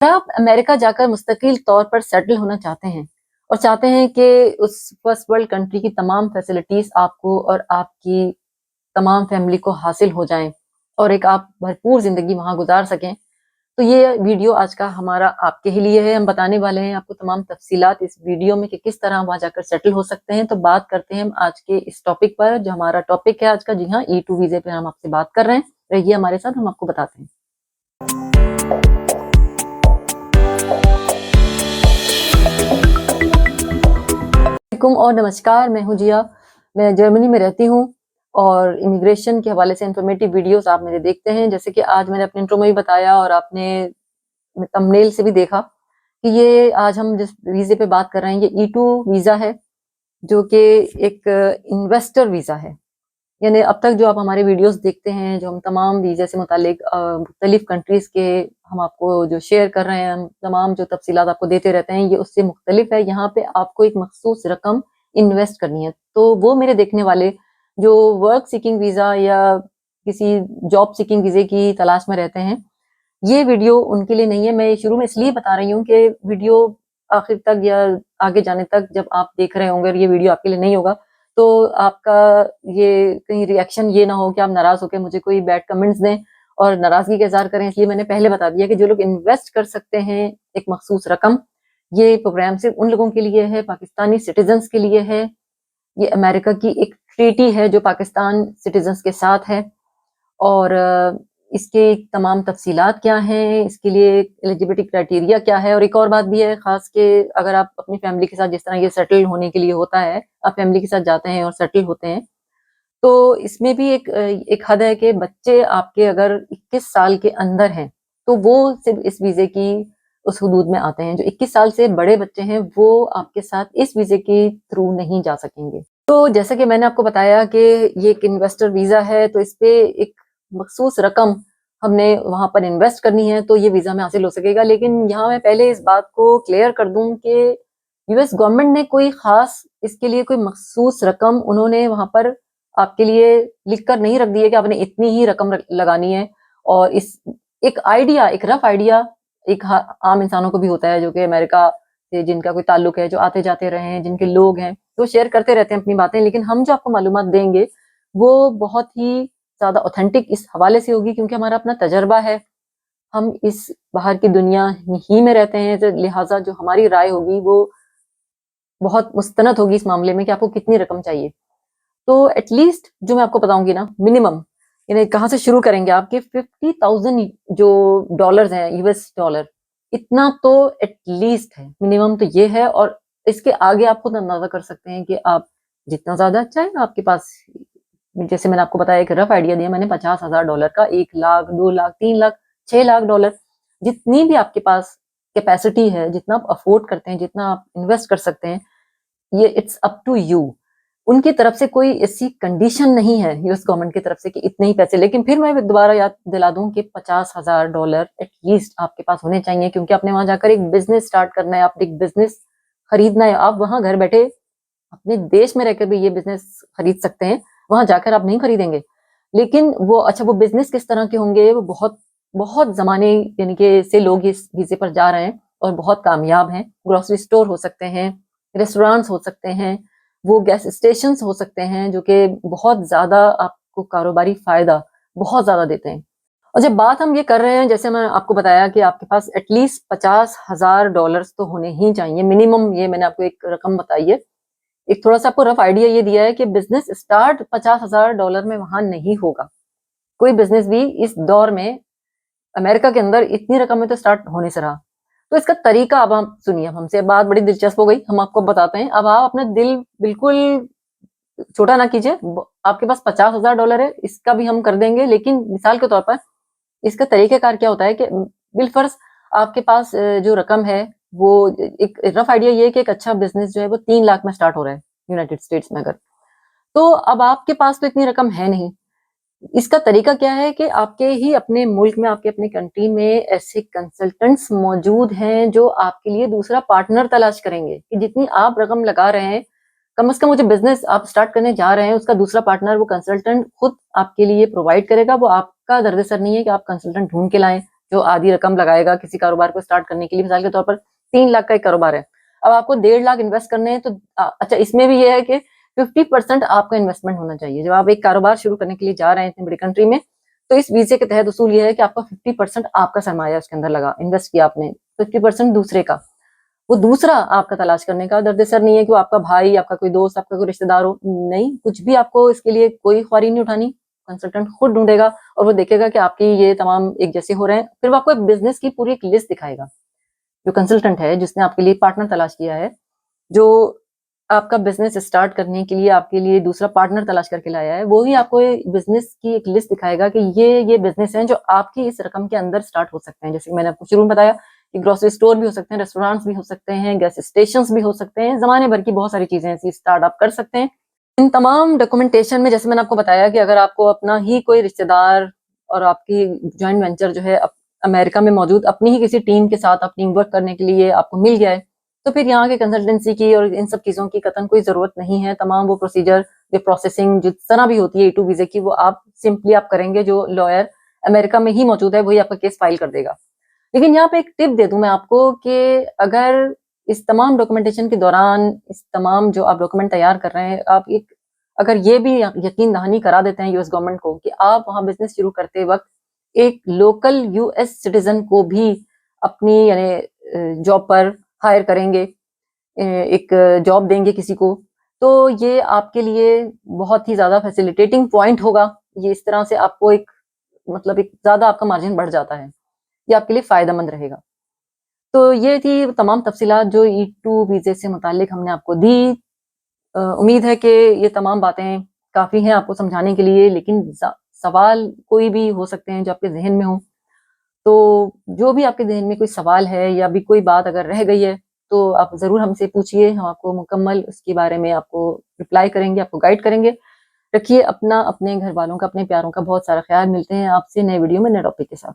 अगर आप अमेरिका जाकर मुस्तकिल तौर पर सेटल होना चाहते हैं और चाहते हैं कि उस फर्स्ट वर्ल्ड कंट्री की तमाम फैसिलिटीज आपको और आपकी तमाम फैमिली को हासिल हो जाएं और एक आप भरपूर जिंदगी वहां गुजार सकें, तो ये वीडियो आज का हमारा आपके ही लिए है। हम बताने वाले हैं आपको तमाम तफसीलात इस वीडियो में कि किस तरह वहां जाकर सेटल हो सकते हैं। तो बात करते हैं हम आज के इस टॉपिक पर, जो हमारा टॉपिक है आज का। जी हाँ, E2 वीजे पे हम आपसे बात कर रहे हैं। रहिए हमारे साथ, हम आपको बताते हैं। और नमस्कार, मैं हूं जिया। मैं जर्मनी में रहती हूं और इमिग्रेशन के हवाले से इंफॉर्मेटिव वीडियोस आप मेरे देखते हैं। जैसे कि आज मैंने अपने इंट्रो में भी बताया और आपने थंबनेल से भी देखा कि ये आज हम जिस वीजे पे बात कर रहे हैं ये E2 वीजा है, जो कि एक इन्वेस्टर वीजा है। यानी अब तक जो आप हमारे वीडियोस देखते हैं, जो हम तमाम वीजा से मुतालिक मुख्तलिफ कंट्रीज के हम आपको जो शेयर कर रहे हैं, हम तमाम जो तफसीलात आपको देते रहते हैं, ये उससे मुख्तलिफ है। यहाँ पे आपको एक मखसूस रकम इन्वेस्ट करनी है। तो वो मेरे देखने वाले जो वर्क सीकिंग वीजा या किसी जॉब सीकिंग वीजे की तलाश में रहते हैं, ये वीडियो उनके लिए नहीं है। मैं शुरू में इसलिए बता रही हूँ कि वीडियो आखिर तक या आगे जाने तक जब आप देख रहे होंगे और ये वीडियो आपके लिए नहीं होगा, तो आपका ये कहीं रिएक्शन ये ना हो कि आप नाराज होकर मुझे कोई बैड कमेंट्स दें और नाराजगी का इजहार करें। इसलिए मैंने पहले बता दिया कि जो लोग इन्वेस्ट कर सकते हैं एक मखसूस रकम, ये प्रोग्राम सिर्फ उन लोगों के लिए है, पाकिस्तानी सिटीजन्स के लिए है। ये अमेरिका की एक ट्रीटी है जो पाकिस्तान सिटीजन्स के साथ है और इसके तमाम तफसीलात क्या हैं, इसके लिए एलिजिबिलिटी क्राइटेरिया क्या है। और एक और बात भी है खास के, अगर आप अपनी फैमिली के साथ, जिस तरह ये सेटल होने के लिए होता है, आप फैमिली के साथ जाते हैं और सेटल होते हैं, तो इसमें भी एक हद है कि बच्चे आपके अगर 21 साल के अंदर हैं तो वो सिर्फ इस वीजे की उस हुदूद में आते हैं। जो 21 साल से बड़े बच्चे हैं वो आपके साथ इस वीजे के थ्रू नहीं जा सकेंगे। तो जैसे कि मैंने आपको बताया कि ये एक इन्वेस्टर वीजा है, तो इस पे एक मखसूस रकम हमने वहां पर इन्वेस्ट करनी है तो ये वीजा में हासिल हो सकेगा। लेकिन यहाँ मैं पहले इस बात को क्लियर कर दूं कि यूएस गवर्नमेंट ने कोई खास इसके लिए कोई मखसूस रकम उन्होंने वहां पर आपके लिए लिख कर नहीं रख दी है कि आपने इतनी ही रकम लगानी है। और इस एक आइडिया, एक रफ आइडिया एक आम इंसानों को भी होता है, जो कि अमेरिका से जिनका कोई ताल्लुक है, जो आते जाते रहे हैं, जिनके लोग हैं, तो शेयर करते रहते हैं अपनी बातें। लेकिन हम जो आपको मालूमात देंगे वो बहुत ही ज्यादा ऑथेंटिक इस हवाले से होगी क्योंकि हमारा अपना तजर्बा है। हम इस बाहर की दुनिया ही में रहते हैं, तो लिहाजा जो हमारी राय होगी वो बहुत मुस्तनद होगी इस मामले में कि आपको कितनी रकम चाहिए। तो एटलीस्ट जो मैं आपको बताऊंगी ना, मिनिमम यानी कहाँ से शुरू करेंगे, आपके 50,000 जो डॉलर्स हैं, यूएस डॉलर, इतना तो एटलीस्ट है, मिनिमम तो ये है। और इसके आगे आप खुद अंदाजा कर सकते हैं कि आप जितना ज्यादा चाहे आपके पास, जैसे मैंने आपको बताया, एक रफ आइडिया दिया मैंने, $50,000 का, 1 लाख, 2 लाख, 3 लाख, 6 लाख डॉलर, जितनी भी आपके पास कैपेसिटी है, जितना आप अफोर्ड करते हैं, जितना आप इन्वेस्ट कर सकते हैं, ये इट्स अप टू यू। उनकी तरफ से कोई ऐसी कंडीशन नहीं है यूएस गवर्नमेंट की तरफ से कि इतने ही पैसे। लेकिन फिर मैं दोबारा याद दिला दूं कि $50,000 एटलीस्ट आपके पास होने चाहिए, क्योंकि आपने वहां जाकर एक बिजनेस स्टार्ट करना है, आप एक बिजनेस खरीदना है। आप वहां घर बैठे अपने देश में रहकर भी ये बिजनेस खरीद सकते हैं, वहां जाकर आप नहीं खरीदेंगे। लेकिन वो वो बिजनेस किस तरह के होंगे, वो बहुत बहुत जमाने यानी कि से लोग इस वीजे पर जा रहे हैं और बहुत कामयाब हैं। ग्रोसरी स्टोर हो सकते हैं, रेस्टोरेंट्स हो सकते हैं, वो गैस स्टेशन हो सकते हैं, जो कि बहुत ज्यादा आपको कारोबारी फायदा बहुत ज्यादा देते हैं। और जब बात हम ये कर रहे हैं, जैसे मैं आपको बताया कि आपके पास एटलीस्ट $50,000 तो होने ही चाहिए मिनिमम, ये मैंने आपको एक रकम बताई है। एक थोड़ा सा आपको रफ आइडिया ये दिया है कि बिजनेस स्टार्ट $50,000 में वहां नहीं होगा। कोई बिजनेस भी इस दौर में अमेरिका के अंदर इतनी रकम में तो स्टार्ट होने से रहा। तो इसका तरीका अब हम सुनिए, हमसे बात बड़ी दिलचस्प हो गई, हम आपको बताते हैं। अब आप अपना दिल बिल्कुल छोटा ना कीजिए, आपके पास $50,000 है, इसका भी हम कर देंगे। लेकिन मिसाल के तौर पर इसका तरीकेकार क्या होता है कि बिलफर्ज आपके पास जो रकम है, वो एक रफ आइडिया ये है कि एक अच्छा बिजनेस जो है वो 3 लाख में स्टार्ट हो रहा है यूनाइटेड स्टेट्स में। अगर तो अब आपके पास तो इतनी रकम है नहीं। इसका तरीका क्या है कि आपके ही अपने मुल्क में, आपके अपने कंट्री में ऐसे कंसल्टेंट्स मौजूद हैं जो आपके लिए दूसरा पार्टनर तलाश करेंगे कि जितनी आप रकम लगा रहे हैं, कम से कम वो जो बिजनेस आप स्टार्ट करने जा रहे हैं उसका दूसरा पार्टनर, वो कंसल्टेंट खुद आपके लिए प्रोवाइड करेगा। वो आपका दर्द सर नहीं है कि आप कंसल्टेंट ढूंढ के लाएं जो आधी रकम लगाएगा किसी कारोबार को स्टार्ट करने के लिए, मिसाल के तौर पर 3 लाख का एक कारोबार है। अब आपको 1.5 लाख इन्वेस्ट करने हैं, तो अच्छा, इसमें भी ये है कि 50% आपका इन्वेस्टमेंट होना चाहिए। जब आप एक कारोबार शुरू करने के लिए जा रहे हैं इतनी बड़ी कंट्री में, तो इस वीज़े के तहत उसूल ये है कि आपका 50% आपका सरमाया उसके अंदर लगा, इन्वेस्ट किया आपने, 50% दूसरे का। वो दूसरा आपका तलाश करने का दर्द-ए-सर नहीं है कि वो आपका भाई, आपका कोई दोस्त, आपका कोई रिश्तेदार हो, नहीं, कुछ भी आपको इसके लिए कोई ख्वारी नहीं उठानी। कंसल्टेंट खुद ढूँढेगा और वो देखेगा कि आपकी ये तमाम एक जैसे हो रहे हैं। फिर वो आपको एक बिज़नेस की पूरी एक लिस्ट दिखाएगा। जो कंसल्टेंट है, जिसने आपके लिए पार्टनर तलाश किया है, जो आपका बिज़नेस स्टार्ट करने के लिए आपके लिए दूसरा पार्टनर तलाश करके लाया है, वो ही आपको बिज़नेस की एक लिस्ट दिखाएगा कि ये बिज़नेस हैं जो आपकी इस रकम के अंदर स्टार्ट हो सकते हैं। जैसे कि मैंने आपको शुरू में बताया कि ग्रोसरी स्टोर भी हो सकते हैं, रेस्टोरेंट्स भी हो सकते हैं, गैस स्टेशंस भी हो सकते हैं, ज़माने भर की बहुत सारी चीज़ें ऐसी स्टार्ट आप कर सकते हैं। इन तमाम डॉक्यूमेंटेशन में जैसे मैंने आपको बताया कि अगर आपको अपना ही कोई रिश्तेदार और आपकी जॉइंट वेंचर जो है अमेरिका में मौजूद अपनी ही किसी टीम के साथ आप टीम वर्क करने के लिए आपको मिल गया है, तो फिर यहाँ के कंसल्टेंसी की और इन सब चीज़ों की कतई कोई ज़रूरत नहीं है। तमाम वो प्रोसीजर, जो प्रोसेसिंग जिस तरह भी होती है A2 वीज़े की, वो आप सिंपली आप करेंगे। जो लॉयर अमेरिका में ही मौजूद है, वही आपका केस फाइल कर देगा। लेकिन यहाँ पे एक टिप दे दूँ मैं आपको कि अगर इस तमाम डॉक्यूमेंटेशन के दौरान, इस तमाम जो आप डॉक्यूमेंट तैयार कर रहे हैं, आप एक अगर ये भी यकीन दहानी करा देते हैं यूएस गवर्नमेंट को कि आप वहाँ बिज़नेस शुरू करते वक़्त एक लोकल यूएस सिटीज़न को भी अपनी यानी जॉब पर हायर करेंगे, एक जॉब देंगे किसी को, तो ये आपके लिए बहुत ही ज़्यादा फैसिलिटेटिंग पॉइंट होगा। ये इस तरह से आपको एक मतलब एक ज़्यादा आपका मार्जिन बढ़ जाता है। ये आपके लिए फ़ायदेमंद रहेगा। तो ये थी तमाम तफ़सीलात जो E2 वीज़े से मुताल्लिक हमने आपको दी। उम्मीद है कि ये तमाम बातें काफ़ी हैं आपको समझाने के लिए, लेकिन सवाल कोई भी हो सकते हैं जो आपके ज़हन में हों। तो जो भी आपके ज़हन में कोई सवाल है या भी कोई बात अगर रह गई है, तो आप ज़रूर हमसे पूछिए, हम आपको मुकम्मल उसके बारे में आपको रिप्लाई करेंगे, आपको गाइड करेंगे। रखिए अपना, अपने घरवालों का, अपने प्यारों का बहुत सारा ख़्याल। मिलते हैं आपसे नए वीडियो में नए टॉपिक के साथ।